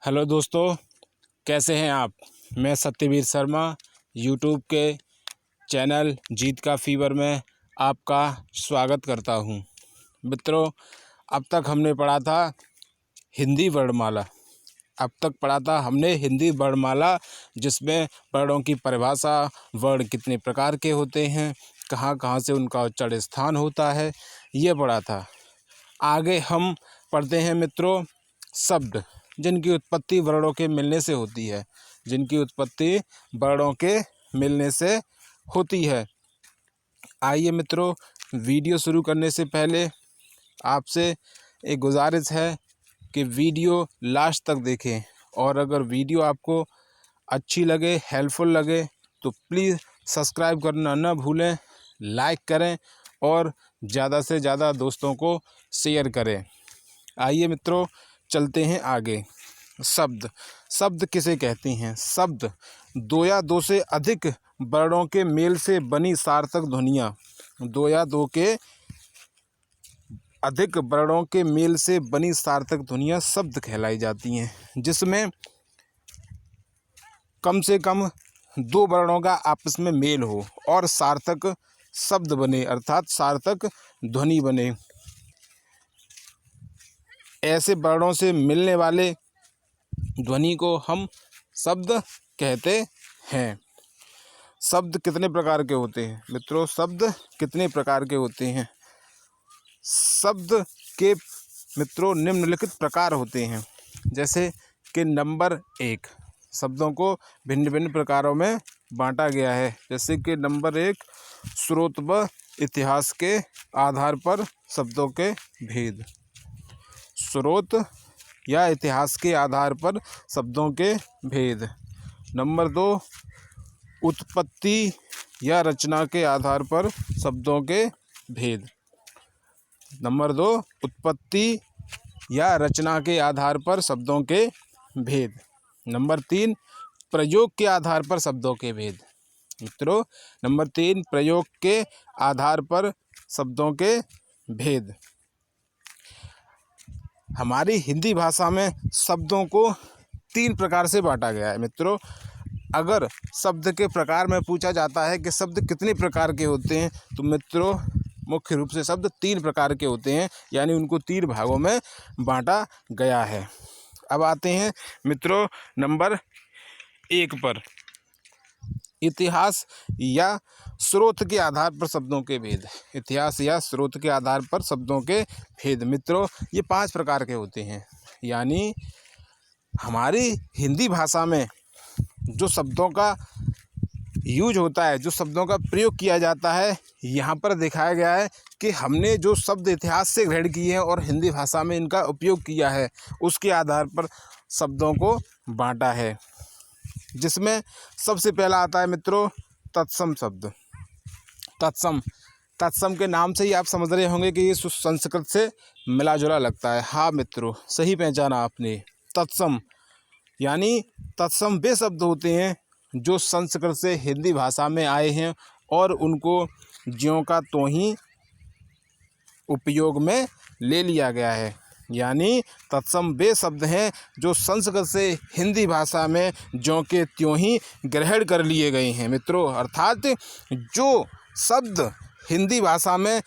Hello दोस्तों, कैसे हैं आप। मैं सत्यवीर शर्मा यूट्यूब के चैनल जीत का फीवर में आपका स्वागत करता हूं। मित्रों, अब तक हमने पढ़ा था हिंदी वर्णमाला। जिसमें वर्णों की परिभाषा, वर्ण कितने प्रकार के होते हैं, कहाँ कहाँ से उनका उच्चारण स्थान होता है, ये पढ़ा था। आगे हम पढ़ते हैं मित्रों शब्द, जिनकी उत्पत्ति वर्णों के मिलने से होती है। आइए मित्रों, वीडियो शुरू करने से पहले आपसे एक गुजारिश है कि वीडियो लास्ट तक देखें, और अगर वीडियो आपको अच्छी लगे, हेल्पफुल लगे, तो प्लीज़ सब्सक्राइब करना न भूलें, लाइक करें और ज़्यादा से ज़्यादा दोस्तों को शेयर करें। आइए मित्रों, चलते हैं आगे। शब्द किसे कहते हैं। शब्द दो या दो से अधिक वर्णों के मेल से बनी सार्थक ध्वनियाँ अधिक वर्णों के मेल से बनी सार्थक ध्वनियाँ शब्द कहलाई जाती हैं, जिसमें कम से कम दो वर्णों का आपस में मेल हो और सार्थक शब्द बने, अर्थात सार्थक ध्वनि बने। ऐसे वर्णों से मिलने वाले ध्वनि को हम शब्द कहते हैं। शब्द कितने प्रकार के होते हैं मित्रों। शब्द कितने प्रकार के होते हैं। शब्द के मित्रों निम्नलिखित प्रकार होते हैं। जैसे कि नंबर 1, शब्दों को भिन्न भिन्न प्रकारों में बांटा गया है। जैसे कि नंबर 1, स्रोत व इतिहास के आधार पर शब्दों के भेद। स्रोत या इतिहास के आधार पर शब्दों के भेद। नंबर 2, उत्पत्ति या रचना के आधार पर शब्दों के भेद। नंबर 2, उत्पत्ति या रचना के आधार पर शब्दों के भेद। नंबर 3, प्रयोग के आधार पर शब्दों के भेद। मित्रों, नंबर 3, प्रयोग के आधार पर शब्दों के भेद। हमारी हिंदी भाषा में शब्दों को 3 प्रकार से बांटा गया है। मित्रों, अगर शब्द के प्रकार में पूछा जाता है कि शब्द कितने प्रकार के होते हैं, तो मित्रों मुख्य रूप से शब्द 3 प्रकार के होते हैं, यानी उनको 3 भागों में बांटा गया है। अब आते हैं मित्रों नंबर 1 पर, इतिहास या स्रोत के आधार पर शब्दों के भेद। इतिहास या स्रोत के आधार पर शब्दों के भेद। मित्रों, ये 5 प्रकार के होते हैं। यानी हमारी हिंदी भाषा में जो शब्दों का यूज होता है, जो शब्दों का प्रयोग किया जाता है, यहाँ पर दिखाया गया है कि हमने जो शब्द इतिहास से ग्रहण किए हैं और हिंदी भाषा में इनका उपयोग किया है, उसके आधार पर शब्दों को बांटा है। जिसमें सबसे पहला आता है मित्रों तत्सम शब्द। तत्सम के नाम से ही आप समझ रहे होंगे कि ये संस्कृत से मिला जुला लगता है। हाँ मित्रों, सही पहचाना आपने। तत्सम यानी तत्सम वे शब्द होते हैं जो संस्कृत से हिंदी भाषा में आए हैं और उनको ज्यों का त्यों ही उपयोग में ले लिया गया है। यानी तत्सम वे शब्द हैं जो संस्कृत से हिंदी भाषा में ज्यों के त्यों ही ग्रहण कर लिए गए हैं। मित्रों, अर्थात जो शब्द हिंदी भाषा में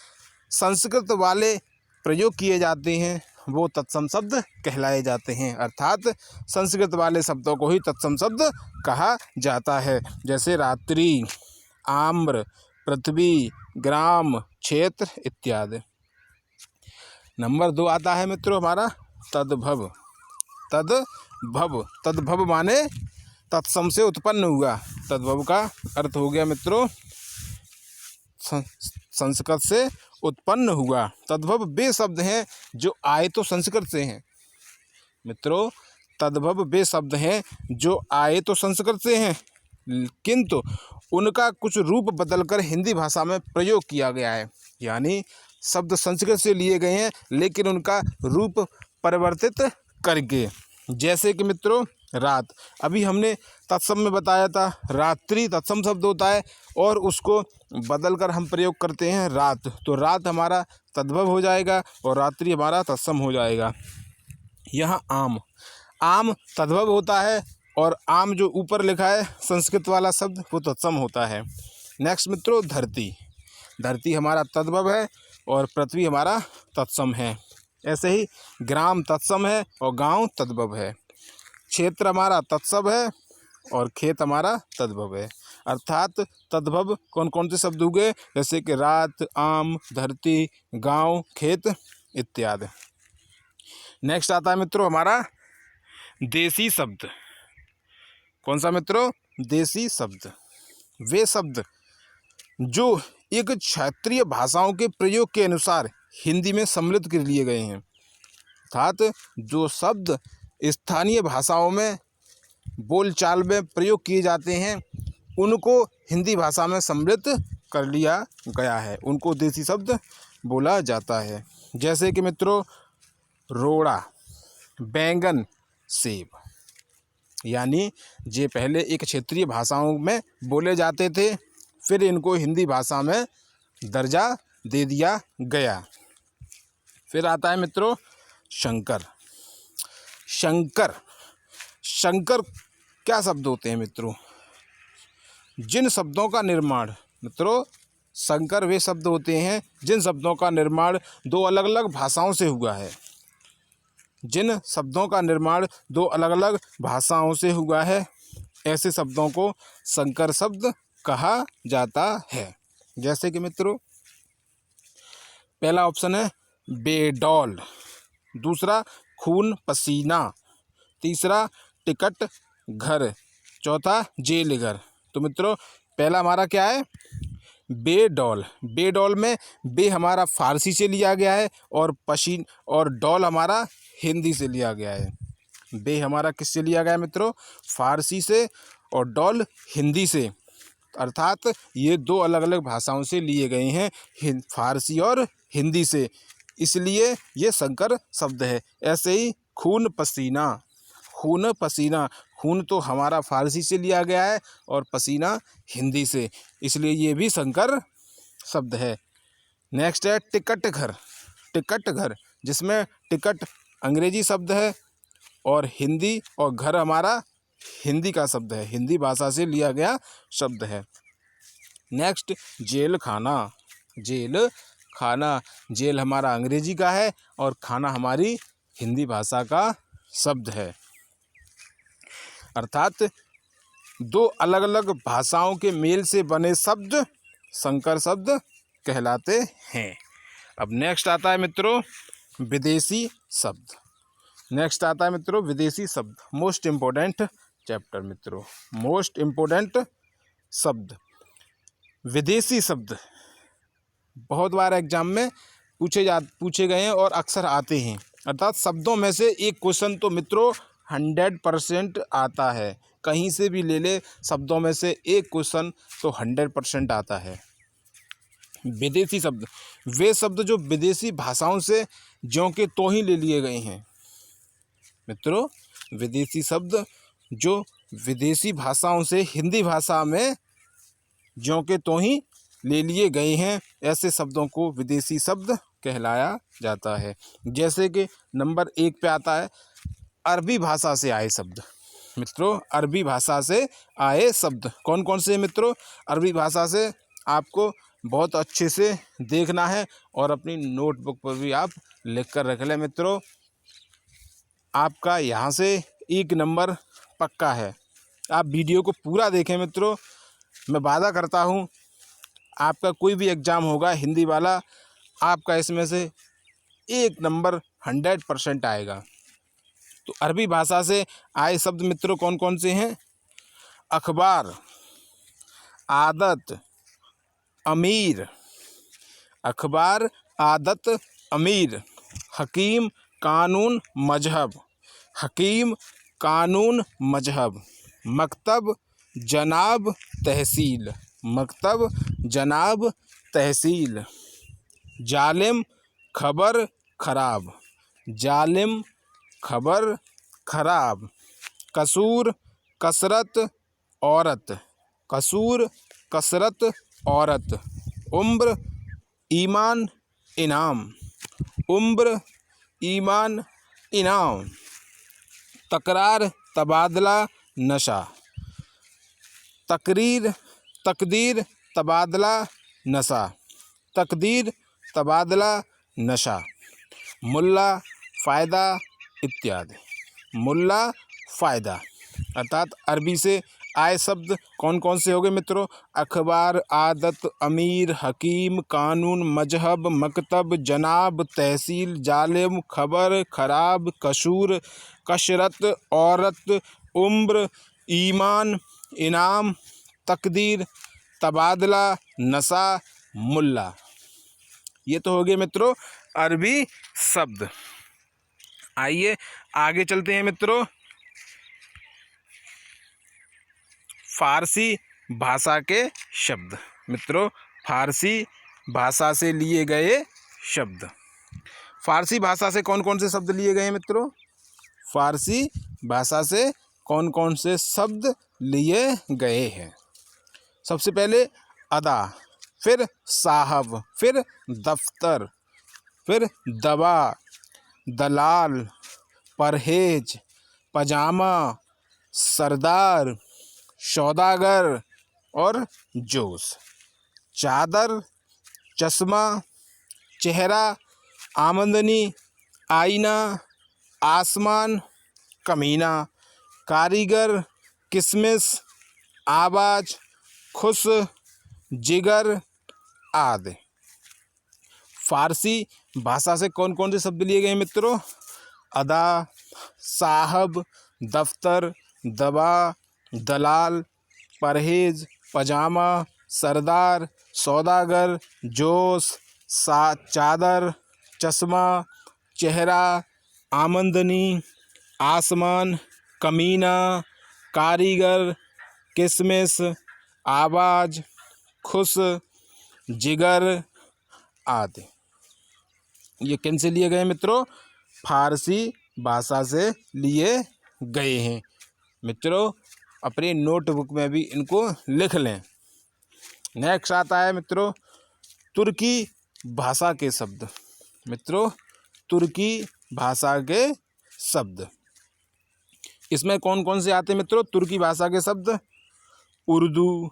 संस्कृत वाले प्रयोग किए जाते हैं वो तत्सम शब्द कहलाए जाते हैं। अर्थात संस्कृत वाले शब्दों को ही तत्सम शब्द कहा जाता है। जैसे रात्रि, आम्र, पृथ्वी, ग्राम, क्षेत्र इत्यादि। नंबर 2 आता है मित्रों हमारा तद्भव। तद्भव माने तत्सम से उत्पन्न हुआ। तद्भव का अर्थ हो गया मित्रों संस्कृत से उत्पन्न हुआ। तद्भव वे शब्द हैं जो आए तो संस्कृत से हैं। मित्रों, तद्भव वे शब्द हैं जो आए तो संस्कृत से हैं, किंतु उनका कुछ रूप बदलकर हिंदी भाषा में प्रयोग किया गया है। यानी शब्द संस्कृत से लिए गए हैं लेकिन उनका रूप परिवर्तित करके। जैसे कि मित्रों रात, अभी हमने तत्सम में बताया था, रात्रि तत्सम शब्द होता है और उसको बदलकर हम प्रयोग करते हैं रात, तो रात हमारा तद्भव हो जाएगा और रात्रि हमारा तत्सम हो जाएगा। यहाँ आम, आम तद्भव होता है और आम जो ऊपर लिखा है संस्कृत वाला शब्द वो तत्सम होता है। नेक्स्ट मित्रों, धरती। धरती हमारा तद्भव है और पृथ्वी हमारा तत्सम है। ऐसे ही ग्राम तत्सम है और गांव तद्भव है। क्षेत्र हमारा तत्सम है और खेत हमारा तद्भव है। अर्थात तद्भव कौन कौन से शब्द हुए, जैसे कि रात, आम, धरती, गांव, खेत इत्यादि। नेक्स्ट आता है मित्रों हमारा देशी शब्द। कौन सा मित्रों? देशी शब्द। वे शब्द जो एक क्षेत्रीय भाषाओं के प्रयोग के अनुसार हिंदी में सम्मिलित कर लिए गए हैं। अर्थात जो शब्द स्थानीय भाषाओं में बोलचाल में प्रयोग किए जाते हैं उनको हिंदी भाषा में सम्मिलित कर लिया गया है, उनको देशी शब्द बोला जाता है। जैसे कि मित्रों रोड़ा, बैंगन, सेब, यानी ये पहले एक क्षेत्रीय भाषाओं में बोले जाते थे, फिर इनको हिंदी भाषा में दर्जा दे दिया गया। फिर आता है मित्रों शंकर। शंकर, शंकर क्या शब्द होते हैं मित्रों? जिन शब्दों का निर्माण, मित्रों शंकर वे शब्द होते हैं जिन शब्दों का निर्माण दो अलग अलग भाषाओं से हुआ है। जिन शब्दों का निर्माण दो अलग अलग भाषाओं से हुआ है, ऐसे शब्दों को शंकर शब्द कहा जाता है। जैसे कि मित्रों पहला ऑप्शन है बेडौल, दूसरा खून पसीना, तीसरा टिकट घर, चौथा जेल घर। तो मित्रों पहला हमारा क्या है? बेडौल। बेडौल में बे हमारा फारसी से लिया गया है और पसीन और डौल हमारा हिंदी से लिया गया है। बे हमारा किससे लिया गया है मित्रों? फारसी से, और डौल हिंदी से। अर्थात ये दो अलग अलग भाषाओं से लिए गए हैं, फारसी और हिंदी से, इसलिए ये संकर शब्द है। ऐसे ही खून पसीना, खून पसीना, खून तो हमारा फारसी से लिया गया है और पसीना हिंदी से, इसलिए ये भी संकर शब्द है। नेक्स्ट है टिकट घर। टिकट घर, जिसमें टिकट अंग्रेजी शब्द है और हिंदी, और घर हमारा हिंदी का शब्द है, हिंदी भाषा से लिया गया शब्द है। नेक्स्ट जेल खाना। जेल खाना, जेल हमारा अंग्रेजी का है और खाना हमारी हिंदी भाषा का शब्द है। अर्थात दो अलग अलग भाषाओं के मेल से बने शब्द संकर शब्द कहलाते हैं। अब नेक्स्ट आता है मित्रों विदेशी शब्द। नेक्स्ट आता है मित्रों विदेशी शब्द, मोस्ट इम्पोर्टेंट चैप्टर मित्रों, मोस्ट इम्पोर्टेंट शब्द। विदेशी शब्द बहुत बार एग्जाम में पूछे गए हैं और अक्सर आते हैं। अर्थात शब्दों में से एक क्वेश्चन तो मित्रों 100% आता है, कहीं से भी ले ले, शब्दों में से एक क्वेश्चन तो 100% आता है। विदेशी शब्द, वे शब्द जो विदेशी भाषाओं से ज्यों के त्यों ही ले लिए गए हैं। मित्रों विदेशी शब्द जो विदेशी भाषाओं से हिंदी भाषा में ज्यों के त्यों ही ले लिए गए हैं, ऐसे शब्दों को विदेशी शब्द कहलाया जाता है। जैसे कि नंबर 1 पे आता है अरबी भाषा से आए शब्द। मित्रों अरबी भाषा से आए शब्द कौन कौन से मित्रों? अरबी भाषा से आपको बहुत अच्छे से देखना है और अपनी नोटबुक पर भी आप लिख कर रख लें मित्रों। आपका यहाँ से 1 नंबर पक्का है। आप वीडियो को पूरा देखें मित्रों, मैं वादा करता हूँ आपका कोई भी एग्ज़ाम होगा हिंदी वाला, आपका इसमें से 1 नंबर 100% आएगा। तो अरबी भाषा से आए शब्द मित्रों कौन कौन से हैं? अखबार, आदत, अमीर, अखबार, आदत, अमीर, हकीम, कानून, मजहब, हकीम, कानून, मजहब, मकतब, जनाब, तहसील, मकतब, जनाब, तहसील, जालिम, खबर, खराब, जालिम, खबर, खराब, कसूर, कसरत, औरत, कसूर, कसरत, औरत, उम्र, ईमान, इनाम, उम्र, ईमान, इनाम, तकरार, तबादला, नशा। तकरीर, तकदीर, तबादला, नशा। तकदीर, तबादला, नशा। मुल्ला, फ़ायदा इत्यादि। मुल्ला, फ़ायदा अर्थात अरबी से आए शब्द कौन कौन से हो गए मित्रों? अखबार, आदत, अमीर, हकीम, कानून, मजहब, मकतब, जनाब, तहसील, जालिम, खबर, खराब, कसूर, कसरत, औरत, उम्र, ईमान, इनाम, तकदीर, तबादला, नशा, मुल्ला। ये तो हो गए मित्रों अरबी शब्द। आइए आगे चलते हैं मित्रों फारसी भाषा के शब्द। मित्रों फारसी भाषा से लिए गए शब्द। फारसी भाषा से कौन कौन से शब्द लिए गए हैं मित्रों? फारसी भाषा से कौन कौन से शब्द लिए गए हैं? सबसे पहले अदा, फिर साहब, फिर दफ्तर, फिर दवा, दलाल, परहेज, पजामा, सरदार, सौदागर और जोश। चादर, चश्मा, चेहरा, आमदनी, आईना, आसमान, कमीना, कारीगर, किसमिस, आवाज़, खुश, जिगर आदि। फारसी भाषा से कौन कौन से शब्द लिए गए हैं मित्रों? अदा, साहब, दफ्तर, दवा, दलाल, परहेज, पजामा, सरदार, सौदागर, जोश, चादर, चश्मा, चेहरा, आमदनी, आसमान, कमीना, कारीगर, किसमिस, आवाज़, खुश, जिगर आदि। ये किन से लिए गए मित्रों? फारसी भाषा से लिए गए हैं। मित्रों अपने नोटबुक में भी इनको लिख लें। नेक्स्ट आता है मित्रों तुर्की भाषा के शब्द। मित्रों तुर्की भाषा के शब्द, इसमें कौन कौन से आते हैं मित्रों? तुर्की भाषा के शब्द उर्दू,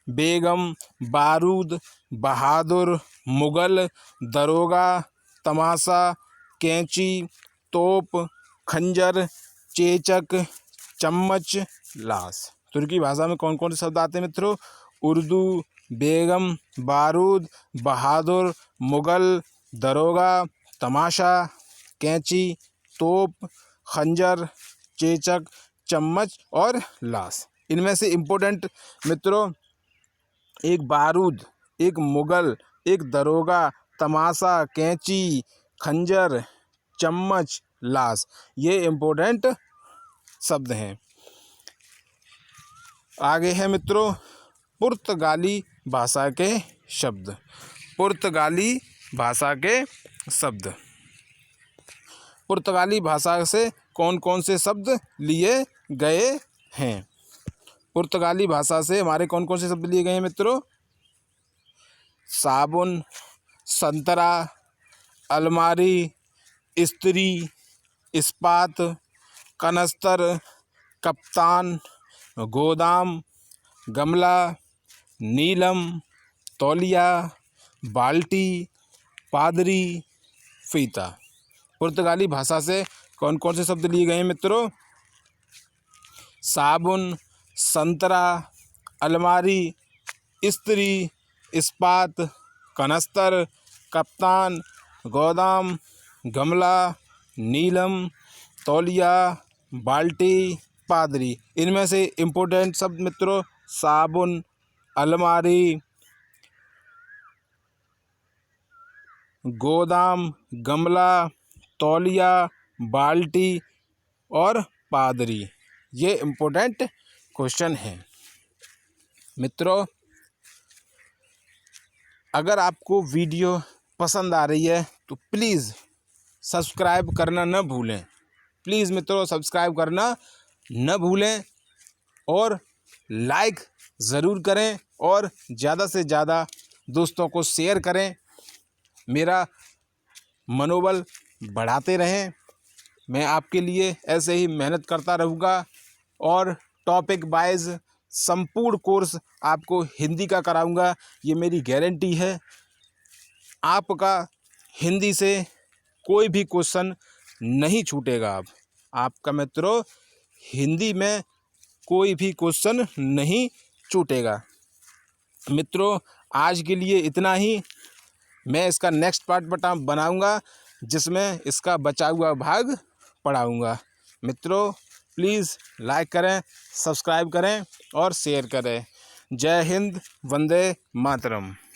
बेगम, बारूद, बहादुर, मुगल, दरोगा, तमाशा, कैंची, तोप, खंजर, चेचक, चम्मच, लाश। तुर्की भाषा में कौन कौन से शब्द आते हैं मित्रों? उर्दू, बेगम, बारूद, बहादुर, मुगल, दरोगा, तमाशा, कैंची, तोप, खंजर, चेचक, चम्मच और लाश। इनमें से इम्पोर्टेंट मित्रों एक बारूद, एक मुगल, एक दरोगा, तमाशा, कैंची, खंजर, चम्मच, लाश, ये इम्पोर्टेंट शब्द हैं। आगे है मित्रों पुर्तगाली भाषा के शब्द। पुर्तगाली भाषा के शब्द। पुर्तगाली भाषा से कौन कौन से शब्द लिए गए हैं? पुर्तगाली भाषा से हमारे कौन कौन से शब्द लिए गए हैं मित्रों? साबुन, संतरा, अलमारी, इस्त्री, इस्पात, कनस्तर, कप्तान, गोदाम, गमला, नीलम, तौलिया, बाल्टी, पादरी, फीता। पुर्तगाली भाषा से कौन कौन से शब्द लिए गए हैं मित्रों? साबुन, संतरा, अलमारी, इस्त्री, इस्पात, कनस्तर, कप्तान, गोदाम, गमला, नीलम, तौलिया, बाल्टी, पादरी। इनमें से इम्पोर्टेंट शब्द मित्रों साबुन, अलमारी, गोदाम, गमला, तौलिया, बाल्टी और पादरी, ये इम्पोर्टेंट क्वेश्चन है। मित्रों अगर आपको वीडियो पसंद आ रही है तो प्लीज़ सब्सक्राइब करना न भूलें। प्लीज़ मित्रों सब्सक्राइब करना न भूलें और लाइक ज़रूर करें और ज़्यादा से ज़्यादा दोस्तों को शेयर करें। मेरा मनोबल बढ़ाते रहें मैं आपके लिए ऐसे ही मेहनत करता रहूँगा और टॉपिक वाइज संपूर्ण कोर्स आपको हिंदी का कराऊँगा, ये मेरी गारंटी है। आपका हिंदी से कोई भी क्वेश्चन नहीं छूटेगा। अब आपका मित्रों हिंदी में कोई भी क्वेश्चन नहीं छूटेगा। मित्रों आज के लिए इतना ही। मैं इसका नेक्स्ट पार्ट बनाऊंगा जिसमें इसका बचा हुआ भाग पढ़ाऊंगा। मित्रों प्लीज़ लाइक करें, सब्सक्राइब करें और शेयर करें। जय हिंद, वंदे मातरम।